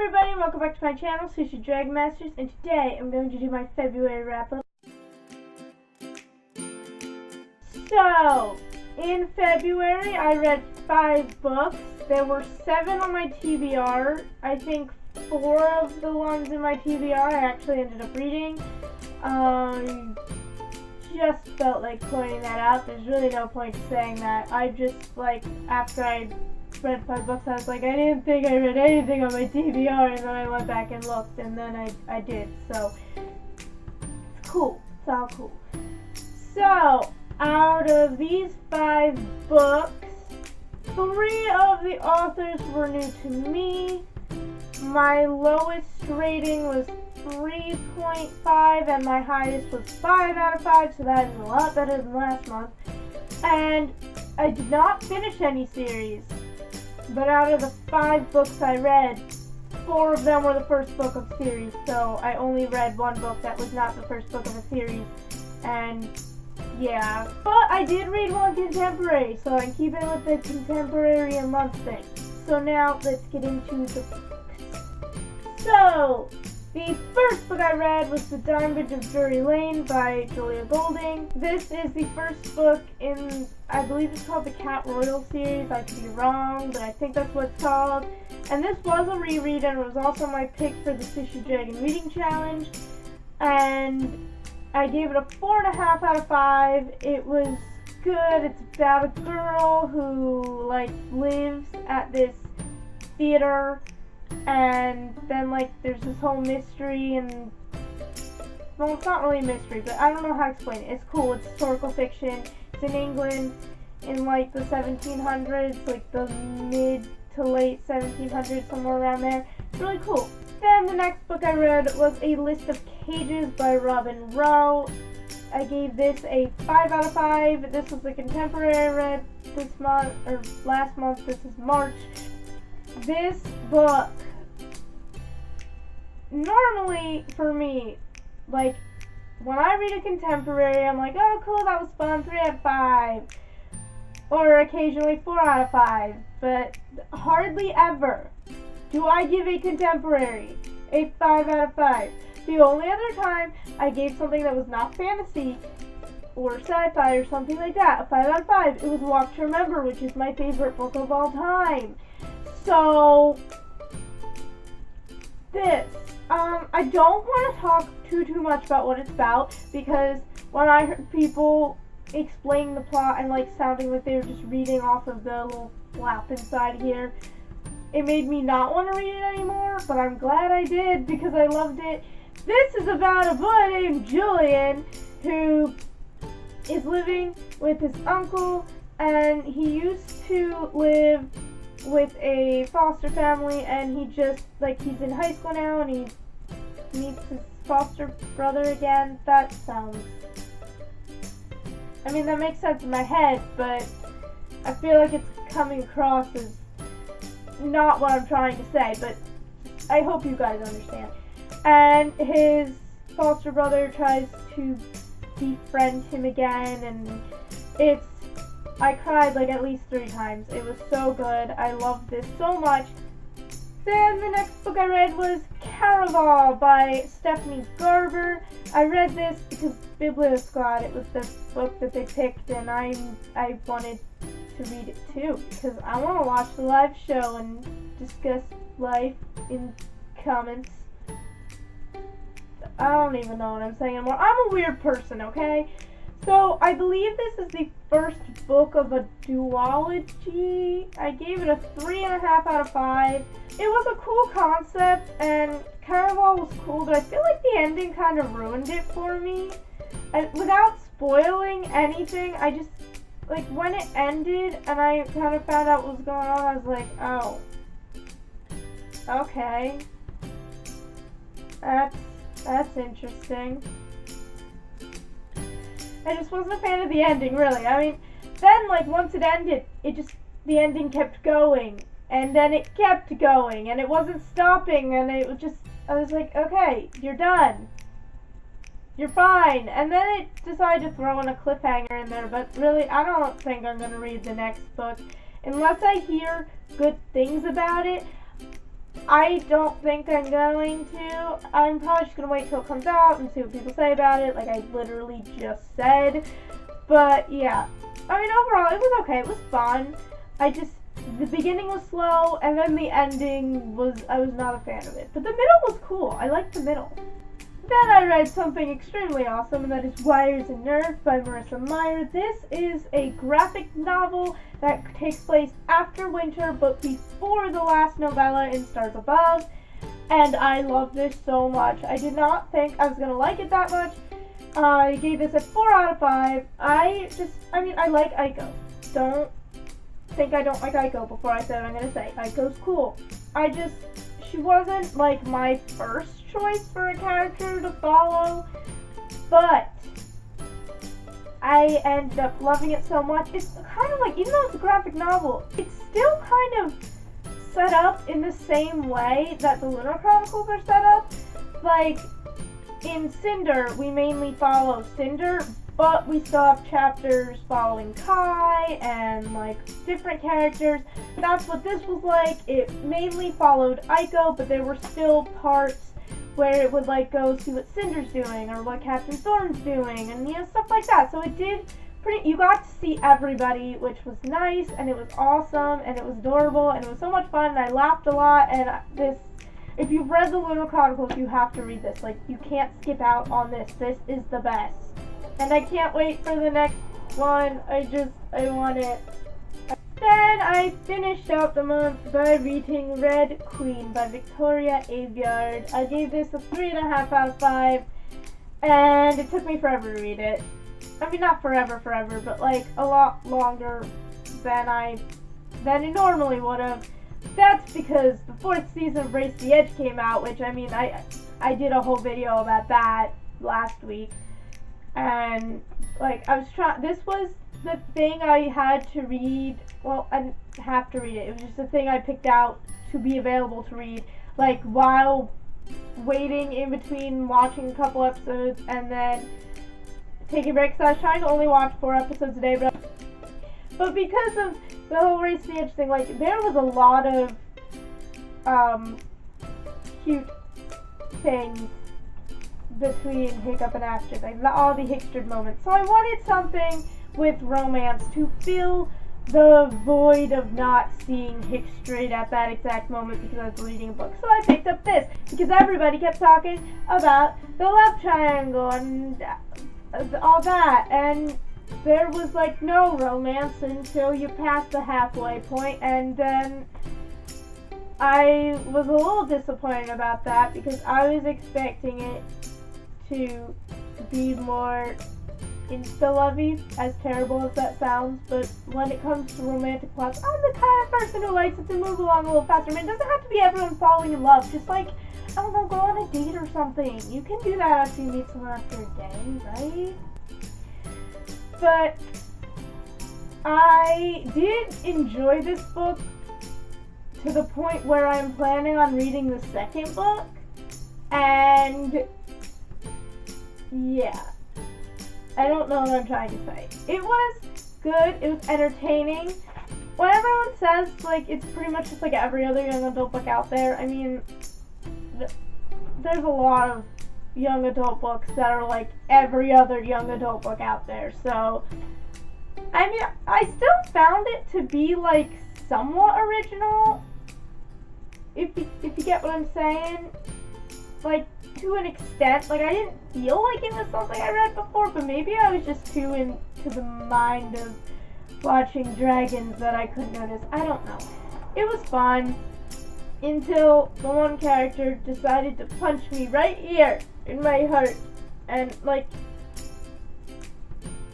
everybody, welcome back to my channel, sushidragonmaster, and today I'm going to do my February wrap-up. So, in February I read 5 books. There were 7 on my TBR. I think 4 of the ones in my TBR I actually ended up reading. Just felt like pointing that out. There's really no point saying that. I just, after I read 5 books, I was like, I didn't think I read anything on my TBR, and then I went back and looked, and then I did, so it's cool. It's all cool. So, out of these 5 books, 3 of the authors were new to me. My lowest rating was 3.5, and my highest was 5 out of 5, so that is a lot better than last month. And I did not finish any series. But out of the 5 books I read, 4 of them were the first book of series, so I only read 1 book that was not the first book of a series, and yeah. But I did read 1 contemporary, so I'm keeping with the contemporary and month thing. So now, let's get into the books. So, the first book I read was The Diamond of Drury Lane by Julia Golding. This is the first book in, I believe it's called the Cat Royal series. I could be wrong, but I think that's what it's called. And this was a reread, and it was also my pick for the Sushi Dragon Reading Challenge. And I gave it a 4.5 out of 5. It was good. It's about a girl who, lives at this theater. And then, there's this whole mystery, and, well, it's not really a mystery, but I don't know how to explain it. It's cool. It's historical fiction. It's in England in, the 1700s, the mid to late 1700s, somewhere around there. It's really cool. Then the next book I read was A List of Cages by Robin Rowe. I gave this a 5 out of 5. This was the contemporary I read this month, or last month. This is March. This book, normally for me, when I read a contemporary, I'm like, oh cool, that was fun, 3 out of 5, or occasionally 4 out of 5, but hardly ever do I give a contemporary a 5 out of 5. The only other time I gave something that was not fantasy or sci-fi or something like that a 5 out of 5, it was Walk to Remember, which is my favorite book of all time. So, this, I don't want to talk too much about what it's about, because when I heard people explaining the plot and sounding like they were just reading off of the little flap inside here, it made me not want to read it anymore, but I'm glad I did because I loved it. This is about a boy named Julian who is living with his uncle, and he used to live with a foster family, and he just, he's in high school now, and he meets his foster brother again. That sounds, I mean, that makes sense in my head, but I feel like it's coming across as not what I'm trying to say, but I hope you guys understand. And his foster brother tries to befriend him again, and I cried at least 3 times. It was so good. I loved this so much. Then the next book I read was Caraval by Stephanie Garber. I read this because Biblio Squad, it was the book that they picked, and I wanted to read it too, because I want to watch the live show and discuss life in comments. I don't even know what I'm saying anymore. I'm a weird person, okay? So, I believe this is the first book of a duology. I gave it a 3.5 out of 5. It was a cool concept, and Caraval was cool, but I feel like the ending kind of ruined it for me. And without spoiling anything, I just, when it ended and I kind of found out what was going on, I was like, oh, okay. That's interesting. I just wasn't a fan of the ending, really. I mean, then, once it ended, the ending kept going, and then it kept going, and it wasn't stopping, and it was just, I was like, okay, you're done. You're fine. And then it decided to throw in a cliffhanger in there, but really, I don't think I'm going to read the next book. Unless I hear good things about it, I don't think I'm going to. I'm probably just going to wait till it comes out and see what people say about it, like I literally just said. But yeah, I mean, overall, it was okay. It was fun. The beginning was slow, and then the ending I was not a fan of it. But the middle was cool. I liked the middle. Then I read something extremely awesome, and that is Wires and Nerves by Marissa Meyer. This is a graphic novel that takes place after winter, but before the last novella in Stars Above. And I love this so much. I did not think I was going to like it that much. I gave this a 4 out of 5. I like Aiko. Don't think I don't like Aiko before I say what I'm going to say. Aiko's cool. She wasn't like my first choice for a character to follow, but I ended up loving it so much. It's kind of like, even though it's a graphic novel, it's still kind of set up in the same way that the Lunar Chronicles are set up. Like, in Cinder, we mainly follow Cinder, but we still have chapters following Kai and, like, different characters. That's what this was like. It mainly followed Aiko, but there were still parts where it would, like, go see what Cinder's doing or what Captain Thorn's doing and, you know, stuff like that. So it did you got to see everybody, which was nice, and it was awesome, and it was adorable, and it was so much fun, and I laughed a lot, and if you've read the Lunar Chronicles, you have to read this. Like, you can't skip out on this. This is the best. And I can't wait for the next one. I want it. Then I finished out the month by reading Red Queen by Victoria Aveyard. I gave this a 3.5 out of 5, and it took me forever to read it. I mean, not forever, but like a lot longer than it normally would have. That's because the 4th season of Race to the Edge came out, which, I mean, I did a whole video about that last week. And, like, this was the thing I had to read. Well, I didn't have to read it. It was just the thing I picked out to be available to read, like, while waiting in between watching a couple episodes and then taking breaks. So I was trying to only watch 4 episodes a day, but because of the whole Race to the Edge thing, like, there was a lot of cute things between Hiccup and Astrid, like all the Hickstrid moments. So I wanted something with romance to fill the void of not seeing Hickstrid at that exact moment because I was reading a book. So I picked up this because everybody kept talking about the love triangle and all that, and there was like no romance until you passed the halfway point, and then I was a little disappointed about that because I was expecting it to be more insta-lovey, as terrible as that sounds, but when it comes to romantic plots, I'm the kind of person who likes it to move along a little faster. I mean, it doesn't have to be everyone falling in love, just like, I don't know, go on a date or something. You can do that after you meet someone after a day, right? But I did enjoy this book to the point where I'm planning on reading the second book, and yeah, I don't know what I'm trying to say. It was good, it was entertaining. When everyone says, like, it's pretty much just like every other young adult book out there, I mean, there's a lot of young adult books that are like every other young adult book out there, so, I mean, I still found it to be, like, somewhat original, if you get what I'm saying, like, to an extent. Like, I didn't feel like it was something I read before, but maybe I was just too into the mind of watching dragons that I couldn't notice. I don't know. It was fun until the one character decided to punch me right here in my heart, and, like,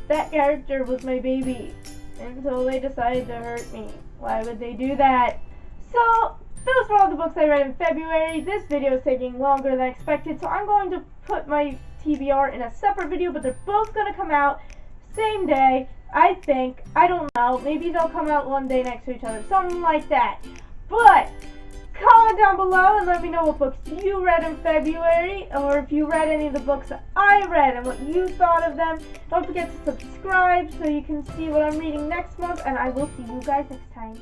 that character was my baby until they decided to hurt me. Why would they do that? So, those were all the books I read in February. This video is taking longer than expected, so I'm going to put my TBR in a separate video, but they're both going to come out same day, I think. I don't know. Maybe they'll come out one day next to each other, something like that. But comment down below and let me know what books you read in February, or if you read any of the books that I read and what you thought of them. Don't forget to subscribe so you can see what I'm reading next month, and I will see you guys next time.